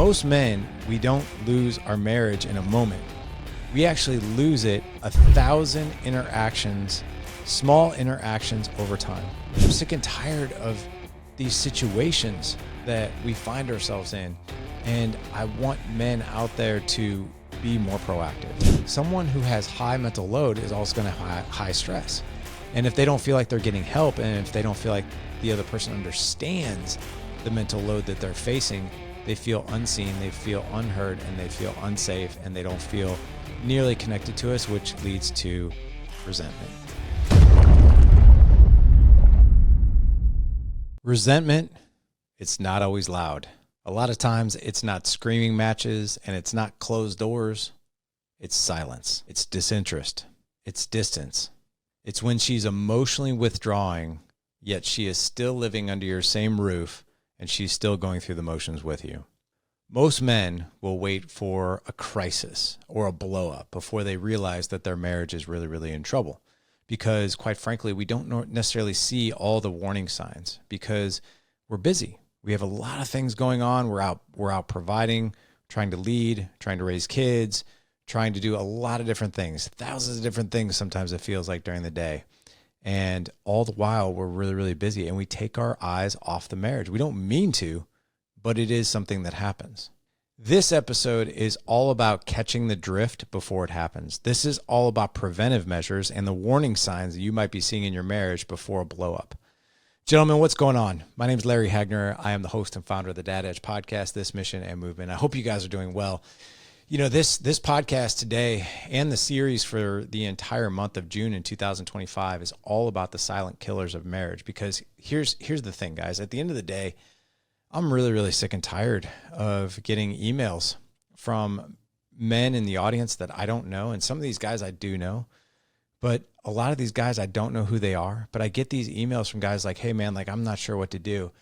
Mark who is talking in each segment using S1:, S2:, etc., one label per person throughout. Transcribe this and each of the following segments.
S1: Most men, we don't lose our marriage in a moment. We actually lose it 1,000 interactions, small interactions over time. I'm sick and tired of these situations that we find ourselves in, and I want men out there to be more proactive. Someone who has high mental load is also going to have high stress. And if they don't feel like they're getting help, and if they don't feel like the other person understands the mental load that they're facing, they feel unseen, they feel unheard, and they feel unsafe, and they don't feel nearly connected to us, which leads to resentment. Resentment, it's not always loud. A lot of times it's not screaming matches, and it's not closed doors. It's silence. It's disinterest. It's distance. It's when she's emotionally withdrawing, yet she is still living under your same roof, and she's still going through the motions with you. Most men will wait for a crisis or a blow up before they realize that their marriage is really, really in trouble. Because quite frankly, we don't necessarily see all the warning signs because we're busy. We have a lot of things going on. We're out providing, trying to lead, trying to raise kids, trying to do a lot of different things, thousands of different things sometimes it feels like during the day. And all the while we're really, really busy and we take our eyes off the marriage. We don't mean to, but it is something that happens. This episode is all about catching the drift before it happens. This is all about preventive measures and the warning signs that you might be seeing in your marriage before a blow up. Gentlemen, what's going on? My name is Larry Hagner. I am the host and founder of the Dad Edge podcast, This Mission and Movement. I hope you guys are doing well. You know, this podcast today and the series for the entire month of June in 2025 is all about the silent killers of marriage. Because here's the thing, guys. At the end of the day, I'm really, really sick and tired of getting emails from men in the audience that I don't know. And some of these guys I do know, but a lot of these guys, I don't know who they are. But I get these emails from guys like, hey, man, like, I'm not sure what to do.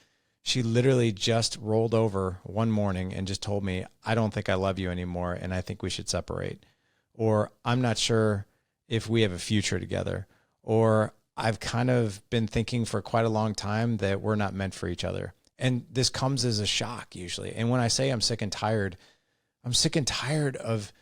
S1: She literally just rolled over one morning and just told me, I don't think I love you anymore, and I think we should separate. Or I'm not sure if we have a future together. Or I've kind of been thinking for quite a long time that we're not meant for each other. And this comes as a shock usually. And when I say I'm sick and tired of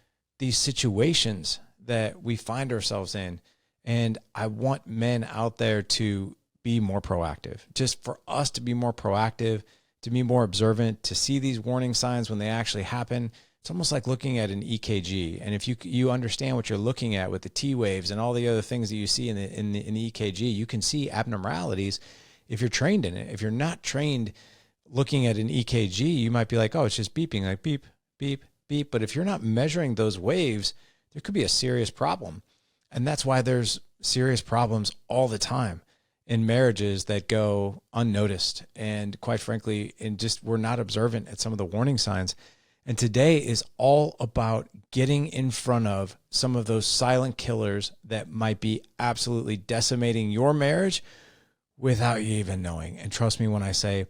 S1: these situations that we find ourselves in. And I want men out there to be more proactive, just for us to be more proactive, to be more observant, to see these warning signs when they actually happen. It's almost like looking at an EKG. And if you understand what you're looking at with the T waves and all the other things that you see in the EKG, you can see abnormalities if you're trained in it. If you're not trained looking at an EKG, you might be like, oh, it's just beeping, like beep, beep, beep. But if you're not measuring those waves, there could be a serious problem. And that's why there's serious problems all the time in marriages that go unnoticed. And quite frankly, we're not observant at some of the warning signs. And today is all about getting in front of some of those silent killers that might be absolutely decimating your marriage without you even knowing. And trust me when I say,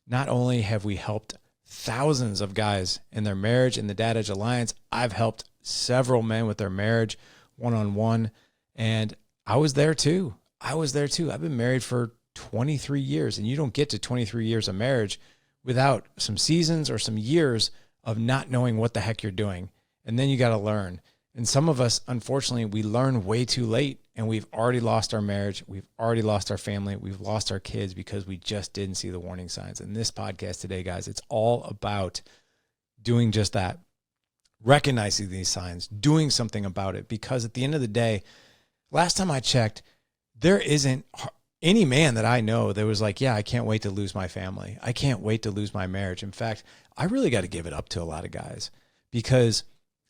S1: not only have we helped thousands of guys in their marriage in the Dad Edge Alliance, I've helped several men with their marriage one-on-one. And I was there too. I've been married for 23 years, and you don't get to 23 years of marriage without some seasons or some years of not knowing what the heck you're doing. And then you got to learn. And some of us, unfortunately, we learn way too late, and we've already lost our marriage. We've already lost our family. We've lost our kids because we just didn't see the warning signs. And this podcast today, guys, it's all about doing just that, recognizing these signs, doing something about it. Because at the end of the day, last time I checked, there isn't any man that I know that was like, yeah, I can't wait to lose my family. I can't wait to lose my marriage. In fact, I really got to give it up to a lot of guys, because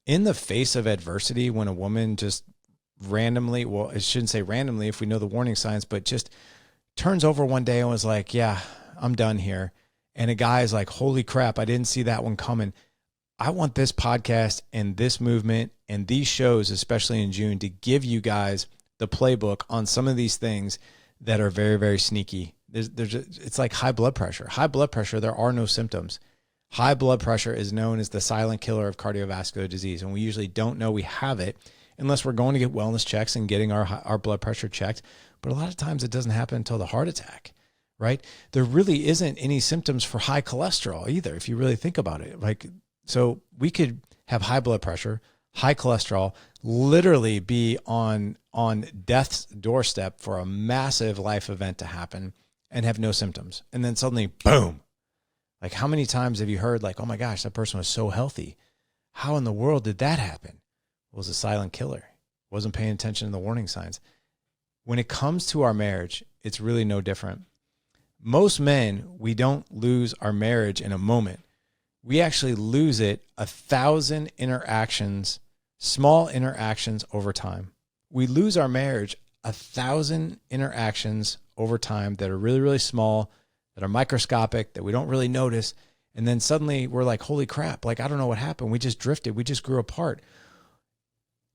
S1: in the face of adversity, when a woman just randomly, well, I shouldn't say randomly if we know the warning signs, but just turns over one day and was like, yeah, I'm done here. And a guy is like, holy crap, I didn't see that one coming. I want this podcast and this movement and these shows, especially in June, to give you guys the playbook on some of these things that are very, very sneaky. It's like high blood pressure. High blood pressure, there are no symptoms. High blood pressure is known as the silent killer of cardiovascular disease, and we usually don't know we have it unless we're going to get wellness checks and getting our blood pressure checked. But a lot of times it doesn't happen until the heart attack, right? There really isn't any symptoms for high cholesterol either, if you really think about it. Like So we could have high blood pressure, high cholesterol, literally be on death's doorstep for a massive life event to happen and have no symptoms. And then suddenly, boom. Like, how many times have you heard, like, oh my gosh, that person was so healthy. How in the world did that happen? It was a silent killer. Wasn't paying attention to the warning signs. When it comes to our marriage, it's really no different. Most men, we don't lose our marriage in a moment. We actually lose it 1,000 interactions, small interactions over time. We lose our marriage 1,000 interactions over time that are really, really small, that are microscopic, that we don't really notice. And then suddenly we're like, holy crap, like, I don't know what happened. We just drifted. We just grew apart.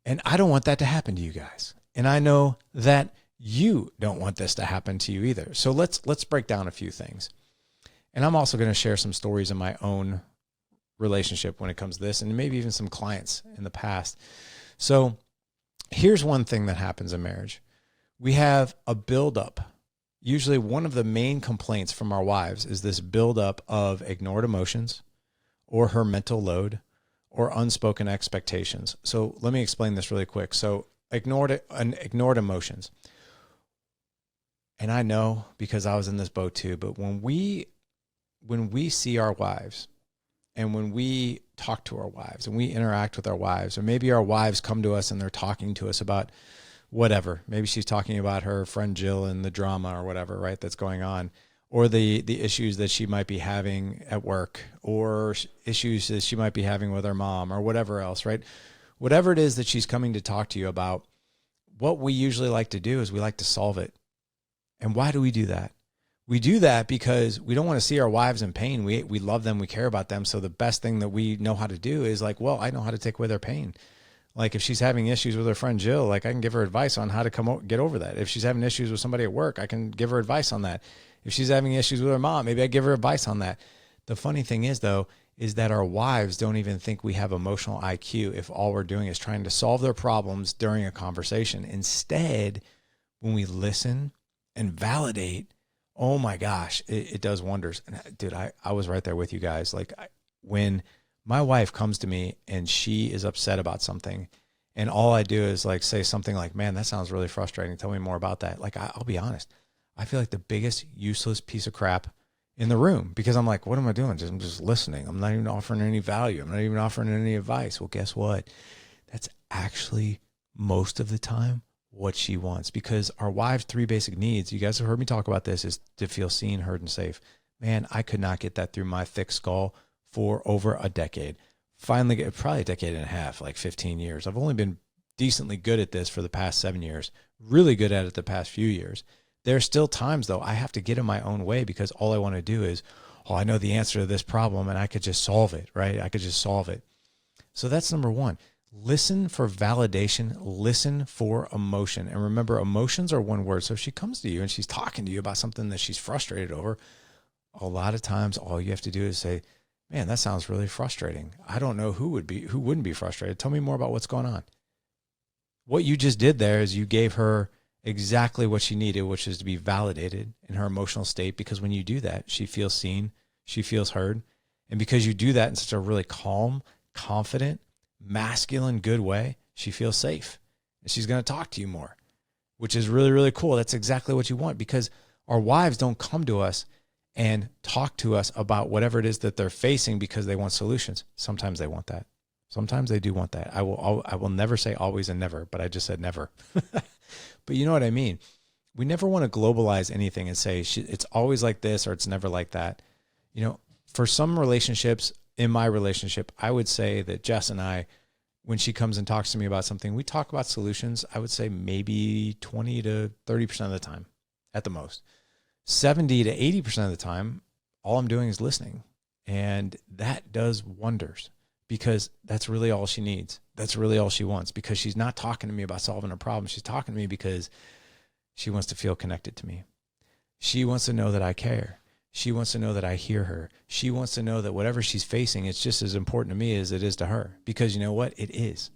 S1: And I don't want that to happen to you guys. And I know that you don't want this to happen to you either. So let's break down a few things. And I'm also going to share some stories in my own relationship when it comes to this, and maybe even some clients in the past. So here's one thing that happens in marriage. We have a buildup. Usually one of the main complaints from our wives is this buildup of ignored emotions or her mental load or unspoken expectations. So let me explain this really quick. So ignored emotions. And I know because I was in this boat too, but when we see our wives and when we talk to our wives and we interact with our wives, or maybe our wives come to us and they're talking to us about whatever, maybe she's talking about her friend Jill and the drama or whatever, right, that's going on, or the issues that she might be having at work, or issues that she might be having with her mom, or whatever else, right? Whatever it is that she's coming to talk to you about, what we usually like to do is we like to solve it. And why do we do that? We do that because we don't want to see our wives in pain. We love them. We care about them. So the best thing that we know how to do is like, well, I know how to take away their pain. Like if she's having issues with her friend Jill, like I can give her advice on how to get over that. If she's having issues with somebody at work, I can give her advice on that. If she's having issues with her mom, maybe I give her advice on that. The funny thing is though, is that our wives don't even think we have emotional IQ if all we're doing is trying to solve their problems during a conversation. Instead, when we listen and validate, oh my gosh, it does wonders. And dude, I was right there with you guys. Like when my wife comes to me and she is upset about something, and all I do is like say something like, man, that sounds really frustrating. Tell me more about that. Like, I'll be honest. I feel like the biggest useless piece of crap in the room, because I'm like, what am I doing? I'm just listening. I'm not even offering any value. I'm not even offering any advice. Well, guess what? That's actually most of the time what she wants, because our wives' 3 basic needs, you guys have heard me talk about this, is to feel seen, heard, and safe. Man, I could not get that through my thick skull for over a decade. Finally, probably a decade and a half, like 15 years. I've only been decently good at this for the past 7 years, really good at it the past few years. There are still times, though, I have to get in my own way because all I want to do is, oh, I know the answer to this problem and I could just solve it, right? I could just solve it. So that's number one. Listen for validation. Listen for emotion. And remember, emotions are one word. So if she comes to you and she's talking to you about something that she's frustrated over, a lot of times all you have to do is say, man, that sounds really frustrating. I don't know who wouldn't be frustrated. Tell me more about what's going on. What you just did there is you gave her exactly what she needed, which is to be validated in her emotional state, because when you do that, she feels seen, she feels heard. And because you do that in such a really calm, confident, masculine, good way, she feels safe. And she's going to talk to you more, which is really, really cool. That's exactly what you want, because our wives don't come to us and talk to us about whatever it is that they're facing because they want solutions. Sometimes they want that. Sometimes they do want that. I will never say always and never, but I just said never. But you know what I mean? We never want to globalize anything and say it's always like this or it's never like that. You know, for some relationships, in my relationship, I would say that Jess and I, when she comes and talks to me about something, we talk about solutions, I would say maybe 20 to 30% of the time at the most. 70 to 80% of the time, all I'm doing is listening. And that does wonders, because that's really all she needs. That's really all she wants, because she's not talking to me about solving a problem. She's talking to me because she wants to feel connected to me. She wants to know that I care. She wants to know that I hear her. She wants to know that whatever she's facing, it's just as important to me as it is to her. Because you know what? It is.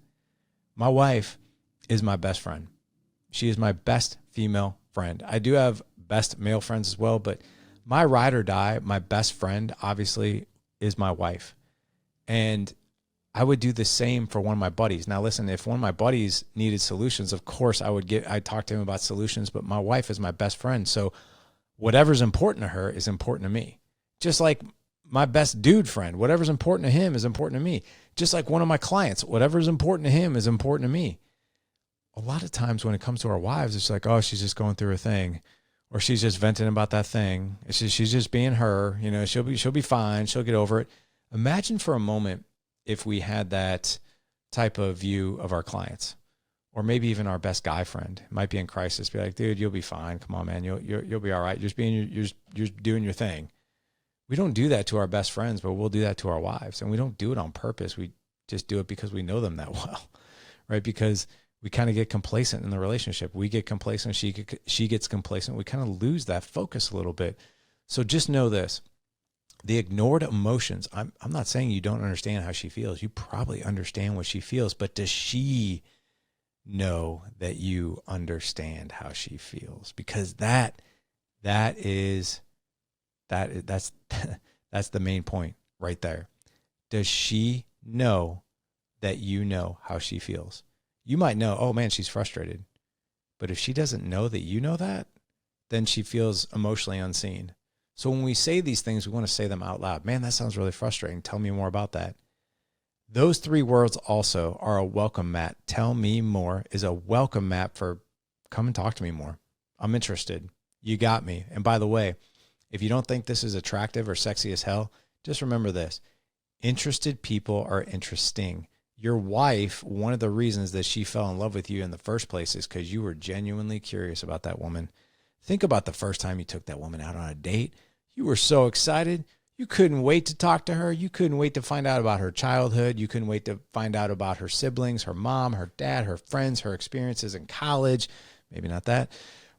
S1: My wife is my best friend. She is my best female friend. I do have best male friends as well, but my ride or die, my best friend, obviously, is my wife. And I would do the same for one of my buddies. Now, listen, if one of my buddies needed solutions, of course I'd talk to him about solutions, but my wife is my best friend. So whatever's important to her is important to me. Just like my best dude friend, whatever's important to him is important to me. Just like one of my clients, whatever's important to him is important to me. A lot of times when it comes to our wives, it's like, oh, she's just going through her thing, or she's just venting about that thing. She's just being her, she'll be fine. She'll get over it. Imagine for a moment if we had that type of view of our clients, or maybe even our best guy friend might be in crisis. Be like, dude, you'll be fine. Come on, man. You'll be all right. You're just doing your thing. We don't do that to our best friends, but we'll do that to our wives. And we don't do it on purpose. We just do it because we know them that well, right? Because we kind of get complacent in the relationship. We get complacent. She gets complacent. We kind of lose that focus a little bit. So just know this. The ignored emotions, I'm not saying you don't understand how she feels. You probably understand what she feels, but does she know that you understand how she feels? Because that's the main point right there. Does she know that you know how she feels? You might know, oh man, she's frustrated. But if she doesn't know that you know that, then she feels emotionally unseen. So when we say these things, we want to say them out loud. Man, that sounds really frustrating. Tell me more about that. Those three words also are a welcome mat. Tell me more is a welcome mat for come and talk to me more. I'm interested. You got me. And by the way, if you don't think this is attractive or sexy as hell, just remember this. Interested people are interesting. Your wife, one of the reasons that she fell in love with you in the first place is because you were genuinely curious about that woman. Think about the first time you took that woman out on a date. You were so excited. You couldn't wait to talk to her. You couldn't wait to find out about her childhood. You couldn't wait to find out about her siblings, her mom, her dad, her friends, her experiences in college. Maybe not that.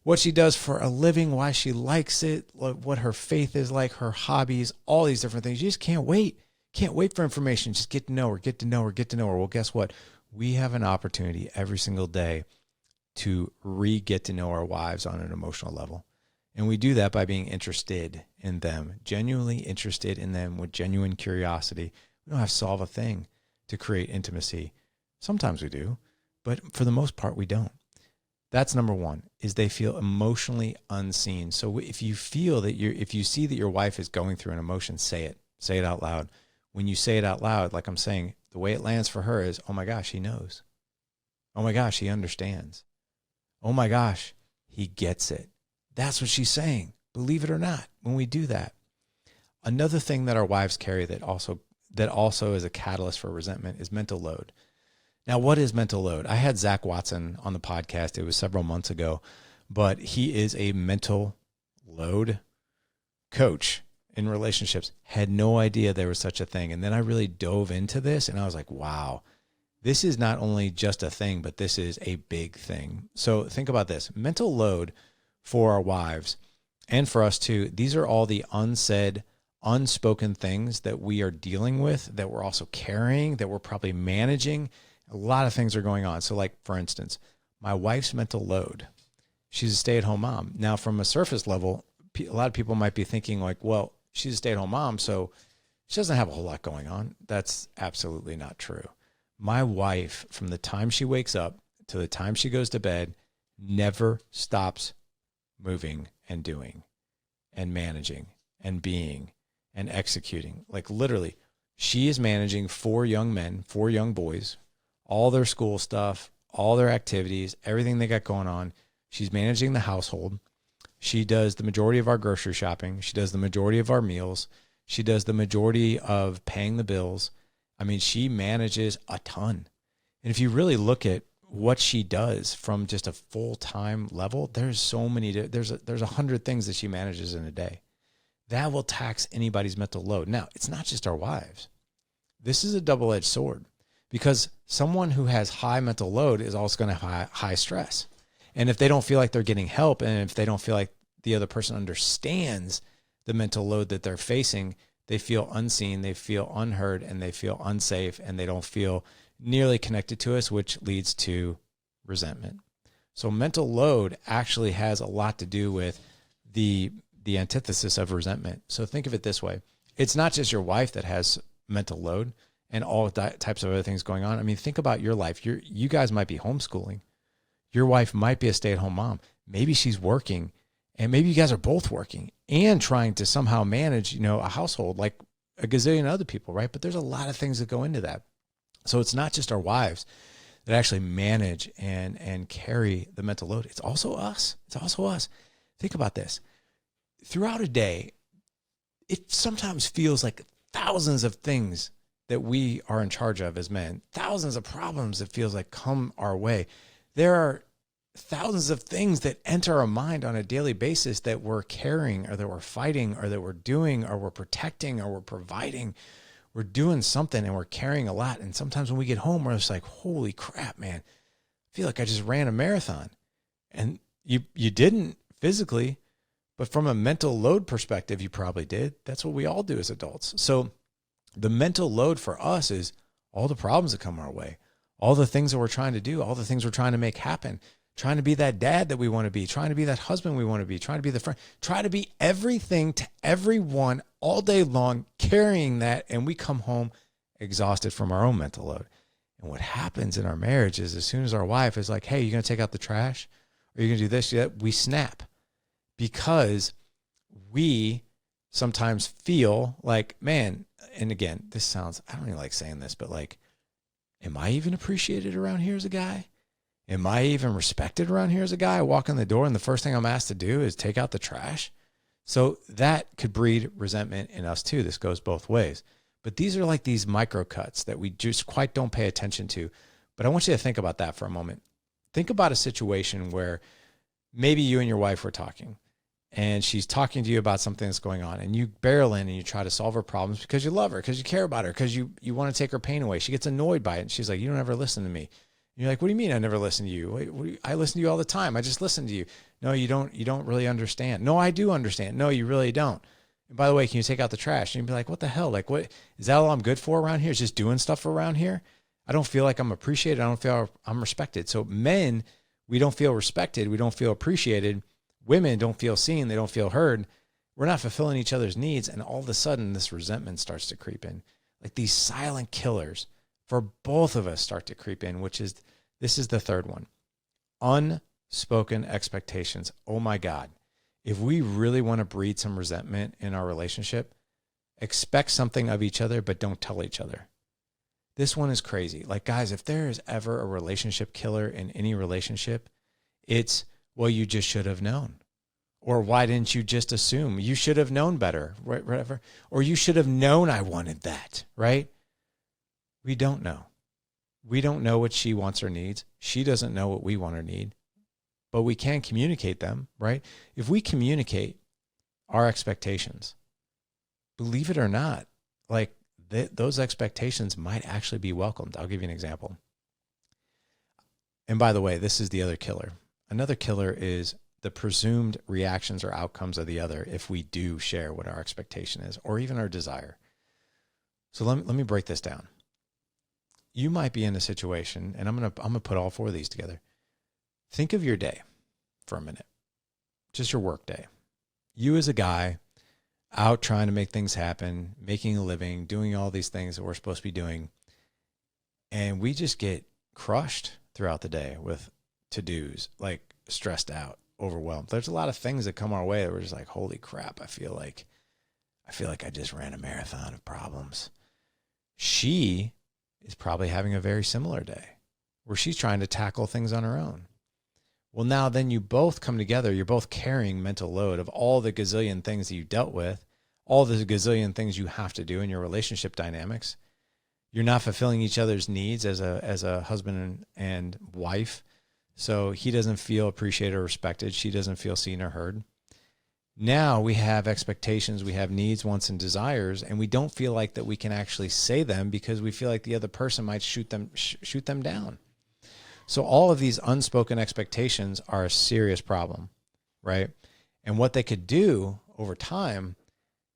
S1: What she does for a living, why she likes it, what her faith is like, her hobbies, all these different things. You just can't wait. Can't wait for information. Just get to know her. Well, guess what? We have an opportunity every single day to get to know our wives on an emotional level. And we do that by being interested in them, genuinely interested in them with genuine curiosity. We don't have to solve a thing to create intimacy. Sometimes we do, but for the most part, we don't. That's number one, is they feel emotionally unseen. So if you feel that if you see that your wife is going through an emotion, say it out loud. When you say it out loud, like I'm saying, the way it lands for her is, oh my gosh, he knows. Oh my gosh, he understands. Oh my gosh, he gets it. That's what she's saying. Believe it or not, when we do that. Another thing that our wives carry that also is a catalyst for resentment is mental load. Now, what is mental load? I had Zach Watson on the podcast. It was several months ago, but he is a mental load coach in relationships. Had no idea there was such a thing. And then I really dove into this and I was like, wow, this is not only just a thing, but this is a big thing. So think about this. Mental load for our wives and for us too. These are all the unsaid, unspoken things that we are dealing with, that we're also carrying, that we're probably managing. A lot of things are going on. So like, for instance, my wife's mental load. She's a stay-at-home mom. Now, from a surface level, a lot of people might be thinking like, well, she's a stay-at-home mom, so she doesn't have a whole lot going on. That's absolutely not true. My wife, from the time she wakes up to the time she goes to bed, never stops moving and doing and managing and being and executing. Like literally, she is managing 4 young men, 4 young boys, all their school stuff, all their activities, everything they got going on. She's managing the household. She does the majority of our grocery shopping. She does the majority of our meals. She does the majority of paying the bills. I mean, she manages a ton. And if you really look at what she does from just a full-time level, there's so many, there's 100 things that she manages in a day. That will tax anybody's mental load. Now, it's not just our wives. This is a double-edged sword because someone who has high mental load is also going to have high stress. And if they don't feel like they're getting help, and if they don't feel like the other person understands the mental load that they're facing, they feel unseen, they feel unheard, and they feel unsafe, and they don't feel nearly connected to us, which leads to resentment. So mental load actually has a lot to do with the antithesis of resentment. So think of it this way. It's not just your wife that has mental load. and all types of other things going on. I mean, think about your life. You guys might be homeschooling. Your wife might be a stay-at-home mom. Maybe she's working, and maybe you guys are both working and trying to somehow manage, a household like a gazillion other people, right? But there's a lot of things that go into that. So it's not just our wives that actually manage and carry the mental load. It's also us. It's also us. Think about this. Throughout a day, it sometimes feels like thousands of things that we are in charge of as men, thousands of problems that feels like come our way. There are thousands of things that enter our mind on a daily basis that we're carrying, or that we're fighting, or that we're doing, or we're protecting, or we're providing. We're doing something and we're carrying a lot. And sometimes when we get home, we're just like, holy crap, man, I feel like I just ran a marathon. And you didn't physically, but from a mental load perspective, you probably did. That's what we all do as adults. So the mental load for us is all the problems that come our way, all the things that we're trying to do, all the things we're trying to make happen, trying to be that dad that we want to be, trying to be that husband we want to be, trying to be the friend, try to be everything to everyone all day long, carrying that. And we come home exhausted from our own mental load. And what happens in our marriage is, as soon as our wife is like, hey, you're going to take out the trash, or you're going to do this, we snap, because we sometimes feel like, man, and again, this sounds, I don't even like saying this, but like, am I even appreciated around here as a guy? Am I even respected around here as a guy? I walk in the door and the first thing I'm asked to do is take out the trash. So that could breed resentment in us too. This goes both ways. But these are like these micro cuts that we just quite don't pay attention to. But I want you to think about that for a moment. Think about a situation where maybe you and your wife were talking, and she's talking to you about something that's going on, and you barrel in and you try to solve her problems because you love her, because you care about her, because you want to take her pain away. She gets annoyed by it, and she's like, you don't ever listen to me. And you're like, what do you mean I never listen to you? I listen to you all the time. I just listen to you. No, you don't really understand. No, I do understand. No, you really don't. And by the way, can you take out the trash? And you'd be like, what the hell? Like, what is that all I'm good for around here? Is just doing stuff around here? I don't feel like I'm appreciated. I don't feel I'm respected. So men, we don't feel respected. We don't feel appreciated. Women don't feel seen. They don't feel heard. We're not fulfilling each other's needs. And all of a sudden, this resentment starts to creep in. Like these silent killers for both of us start to creep in, this is the third one. Unspoken expectations. Oh my God. If we really want to breed some resentment in our relationship, expect something of each other, but don't tell each other. This one is crazy. Like, guys, if there is ever a relationship killer in any relationship, it's, well, you just should have known. Or why didn't you just assume? You should have known better, right? Whatever. Or you should have known I wanted that, right? We don't know. We don't know what she wants or needs. She doesn't know what we want or need. But we can communicate them, right? If we communicate our expectations, believe it or not, like those expectations might actually be welcomed. I'll give you an example. And by the way, this is the other killer. Another killer is the presumed reactions or outcomes of the other if we do share what our expectation is, or even our desire. So let me break this down. You might be in a situation, and I'm gonna put all four of these together. Think of your day for a minute, just your work day. You as a guy out trying to make things happen, making a living, doing all these things that we're supposed to be doing. And we just get crushed throughout the day with to-dos, like stressed out, overwhelmed. There's a lot of things that come our way that we're just like, holy crap, I feel like I just ran a marathon of problems. She is probably having a very similar day where she's trying to tackle things on her own. Well, now then you both come together. You're both carrying mental load of all the gazillion things that you dealt with, all the gazillion things you have to do in your relationship dynamics. You're not fulfilling each other's needs as a husband and wife. So he doesn't feel appreciated or respected. She doesn't feel seen or heard. Now we have expectations, we have needs, wants, and desires, and we don't feel like that we can actually say them because we feel like the other person might shoot them down. So all of these unspoken expectations are a serious problem, right? And what they could do over time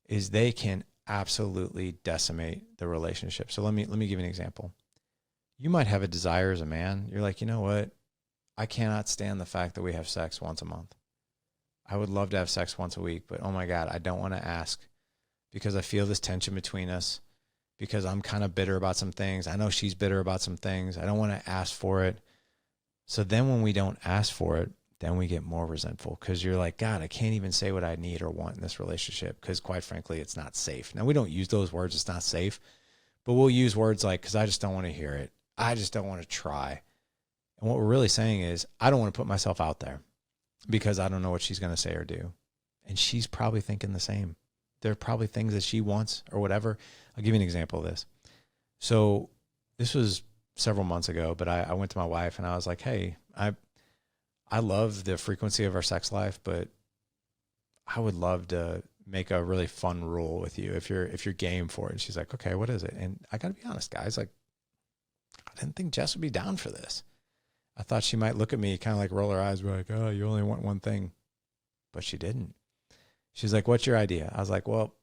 S1: is they can absolutely decimate the relationship. So let me give you an example. You might have a desire as a man. You're like, you know what? I cannot stand the fact that we have sex once a month. I would love to have sex once a week, but oh my God, I don't want to ask because I feel this tension between us. because I'm kind of bitter about some things. I know she's bitter about some things. I don't want to ask for it. So then when we don't ask for it, then we get more resentful because you're like, God, I can't even say what I need or want in this relationship because quite frankly, it's not safe. Now, we don't use those words, it's not safe, but we'll use words like, because I just don't want to hear it. I just don't want to try. And what we're really saying is, I don't want to put myself out there because I don't know what she's going to say or do. And she's probably thinking the same. There are probably things that she wants or whatever. I'll give you an example of this. So this was several months ago, but I went to my wife and I was like, hey, I love the frequency of our sex life, but I would love to make a really fun rule with you if you're game for it. And she's like, okay, what is it? And I got to be honest, guys, like, I didn't think Jess would be down for this. I thought she might look at me, kind of like roll her eyes, be like, oh, you only want one thing. But she didn't. She's like, what's your idea? I was like, well,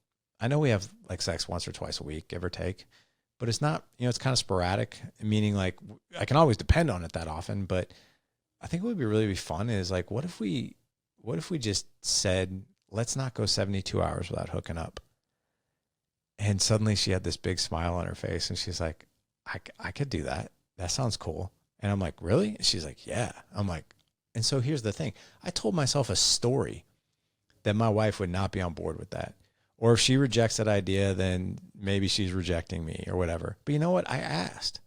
S1: I know we have like sex once or twice a week, give or take, but it's not, it's kind of sporadic, meaning like I can always depend on it that often. But I think what would be really fun is like, what if we just said, let's not go 72 hours without hooking up? And suddenly she had this big smile on her face and she's like, I could do that. That sounds cool. And I'm like, really? And she's like, yeah. I'm like, and so here's the thing. I told myself a story that my wife would not be on board with that. Or if she rejects that idea, then maybe she's rejecting me or whatever. But you know what? I asked.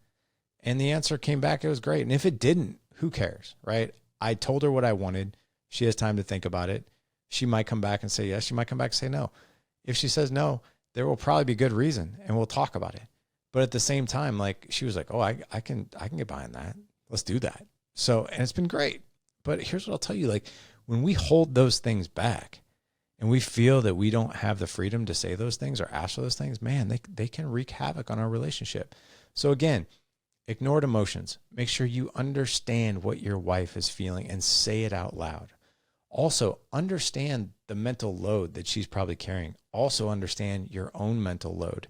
S1: And the answer came back. It was great. And if it didn't, who cares, right? I told her what I wanted. She has time to think about it. She might come back and say yes. She might come back and say no. If she says no, there will probably be good reason and we'll talk about it. But at the same time, like she was like, oh, I can get behind that. Let's do that. So, and it's been great. But here's what I'll tell you. Like when we hold those things back and we feel that we don't have the freedom to say those things or ask for those things, man, they can wreak havoc on our relationship. So again, ignored emotions. Make sure you understand what your wife is feeling and say it out loud. Also, understand the mental load that she's probably carrying. Also understand your own mental load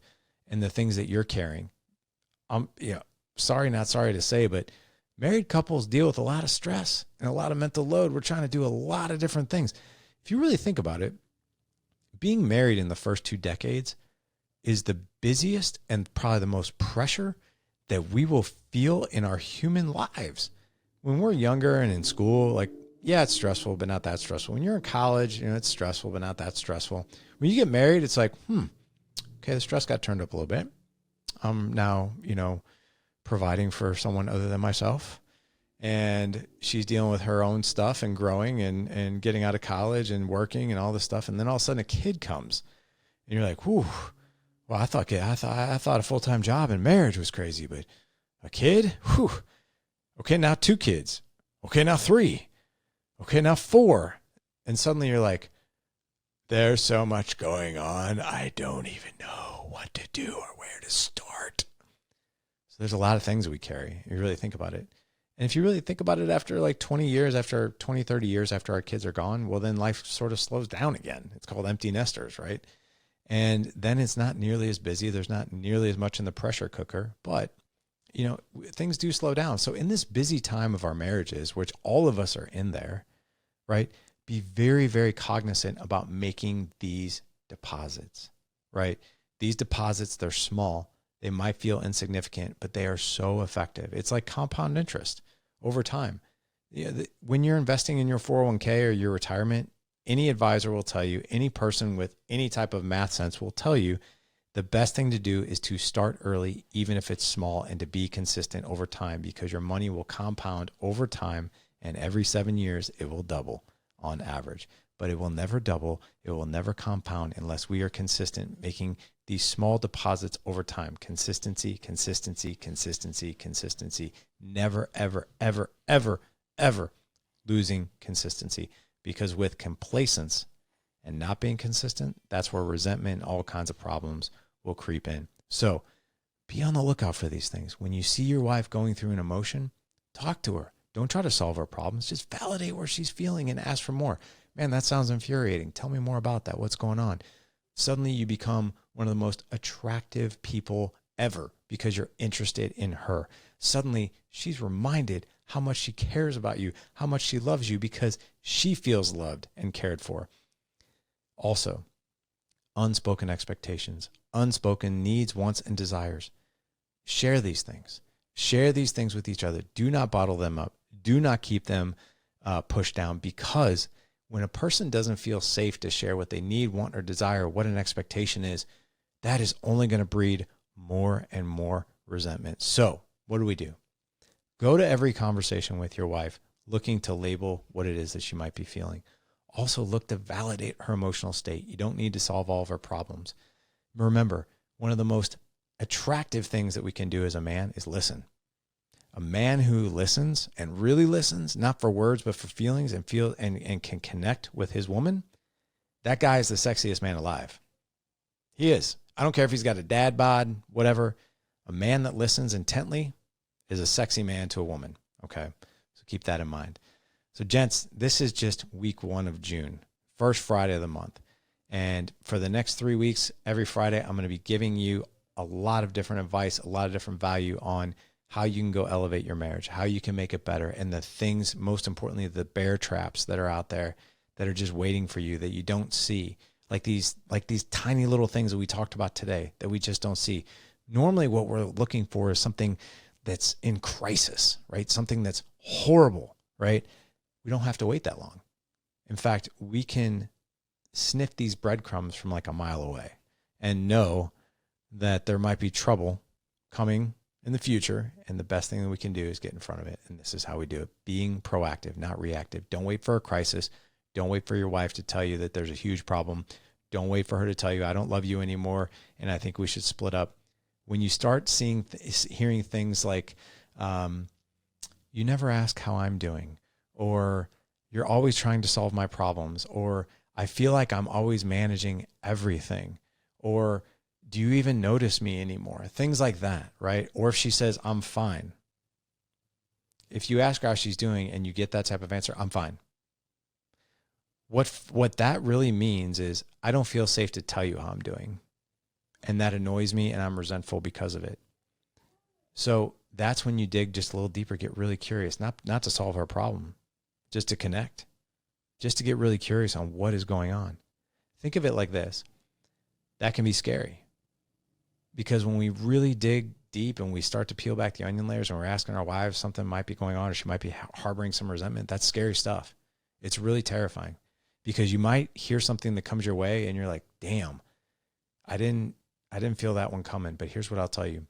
S1: and the things that you're carrying. Not sorry to say, but married couples deal with a lot of stress and a lot of mental load. We're trying to do a lot of different things. If you really think about it, being married in the first 2 decades is the busiest and probably the most pressure that we will feel in our human lives. When we're younger and in school, like, yeah, it's stressful, but not that stressful. When you're in college, it's stressful, but not that stressful. When you get married, it's like, okay, the stress got turned up a little bit. I'm now, providing for someone other than myself. And she's dealing with her own stuff and growing and getting out of college and working and all this stuff. And then all of a sudden a kid comes and you're like, whew, well, I thought a full-time job and marriage was crazy, but a kid? Whew. Okay, now 2 kids. Okay, now 3. Okay, now 4. And suddenly you're like, there's so much going on. I don't even know what to do or where to start. So there's a lot of things we carry. You really think about it. And if you really think about it, after like 20 years, after 20, 30 years after our kids are gone, well, then life sort of slows down again. It's called empty nesters, right? And then it's not nearly as busy. There's not nearly as much in the pressure cooker, but things do slow down. So in this busy time of our marriages, which all of us are in there, right? Be very, very cognizant about making these deposits, right? These deposits, they're small. They might feel insignificant, but they are so effective. It's like compound interest over time. When you're investing in your 401k or your retirement, any advisor will tell you, any person with any type of math sense will tell you, the best thing to do is to start early, even if it's small, and to be consistent over time, because your money will compound over time, and every 7 years it will double on average. But it will never double. It will never compound unless we are consistent, making these small deposits over time. Consistency, consistency, consistency, consistency. Never, ever, ever, ever, ever losing consistency. Because with complacence and not being consistent, that's where resentment and all kinds of problems will creep in. So be on the lookout for these things. When you see your wife going through an emotion, talk to her. Don't try to solve her problems. Just validate where she's feeling and ask for more. Man, that sounds infuriating. Tell me more about that. What's going on? Suddenly you become one of the most attractive people ever because you're interested in her. Suddenly she's reminded how much she cares about you, how much she loves you because she feels loved and cared for. Also, unspoken expectations, unspoken needs, wants, and desires. Share these things. Share these things with each other. Do not bottle them up. Do not keep them pushed down, because when a person doesn't feel safe to share what they need, want, or desire, what an expectation is, that is only going to breed more and more resentment. So what do? Go to every conversation with your wife looking to label what it is that she might be feeling. Also look to validate her emotional state. You don't need to solve all of her problems. Remember, one of the most attractive things that we can do as a man is listen. A man who listens and really listens, not for words, but for feelings, and can connect with his woman, that guy is the sexiest man alive. He is. I don't care if he's got a dad bod, whatever. A man that listens intently is a sexy man to a woman. Okay. So keep that in mind. So gents, this is just week 1 of June, first Friday of the month. And for the next 3 weeks, every Friday, I'm going to be giving you a lot of different advice, a lot of different value on how you can go elevate your marriage, how you can make it better, and the things, most importantly, the bear traps that are out there that are just waiting for you that you don't see. Like these tiny little things that we talked about today that we just don't see. Normally what we're looking for is something that's in crisis, right? Something that's horrible, right? We don't have to wait that long. In fact, we can sniff these breadcrumbs from like a mile away and know that there might be trouble coming in the future. And the best thing that we can do is get in front of it. And this is how we do it. Being proactive, not reactive. Don't wait for a crisis. Don't wait for your wife to tell you that there's a huge problem. Don't wait for her to tell you, I don't love you anymore, and I think we should split up. When you start hearing things like, you never ask how I'm doing, or you're always trying to solve my problems, or I feel like I'm always managing everything, or do you even notice me anymore? Things like that, right? Or if she says, I'm fine. If you ask her how she's doing and you get that type of answer, I'm fine. What that really means is I don't feel safe to tell you how I'm doing. And that annoys me, and I'm resentful because of it. So that's when you dig just a little deeper, get really curious, not to solve our problem, just to connect, just to get really curious on what is going on. Think of it like this. That can be scary, because when we really dig deep and we start to peel back the onion layers and we're asking our wives something might be going on, or she might be harboring some resentment, that's scary stuff. It's really terrifying, because you might hear something that comes your way and you're like, damn, I didn't feel that one coming. But here's what I'll tell you.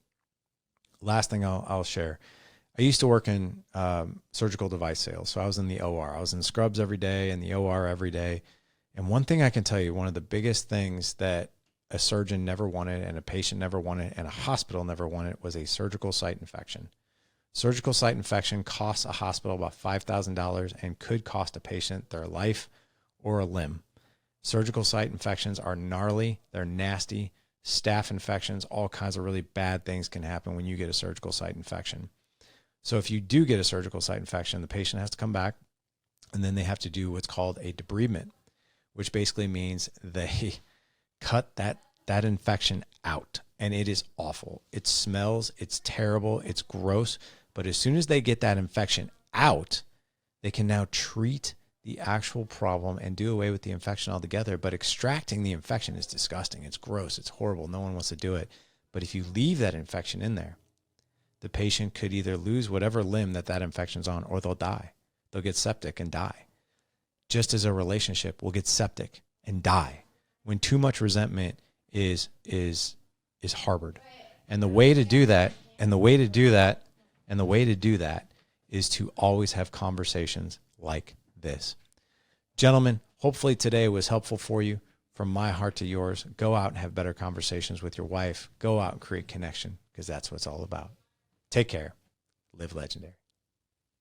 S1: Last thing I'll share. I used to work in surgical device sales. So I was in the OR. I was in scrubs every day and the OR every day. And one thing I can tell you, one of the biggest things that a surgeon never wanted, and a patient never wanted, and a hospital never wanted, was a surgical site infection. Surgical site infection costs a hospital about $5,000 and could cost a patient their life or a limb. Surgical site infections are gnarly. They're nasty. Staph infections, all kinds of really bad things can happen when you get a surgical site infection. So if you do get a surgical site infection, the patient has to come back, and then they have to do what's called a debridement, which basically means they cut that infection out. And it is awful. It smells, it's terrible, it's gross. But as soon as they get that infection out, they can now treat the actual problem and do away with the infection altogether. But extracting the infection is disgusting. It's gross. It's horrible. No one wants to do it. But if you leave that infection in there, the patient could either lose whatever limb that infection's on, or they'll die. They'll get septic and die. Just as a relationship will get septic and die when too much resentment is harbored. And the way to do that is to always have conversations like this. Gentlemen, hopefully today was helpful for you. From my heart to yours, go out and have better conversations with your wife. Go out and create connection, because that's what it's all about. Take care. Live legendary.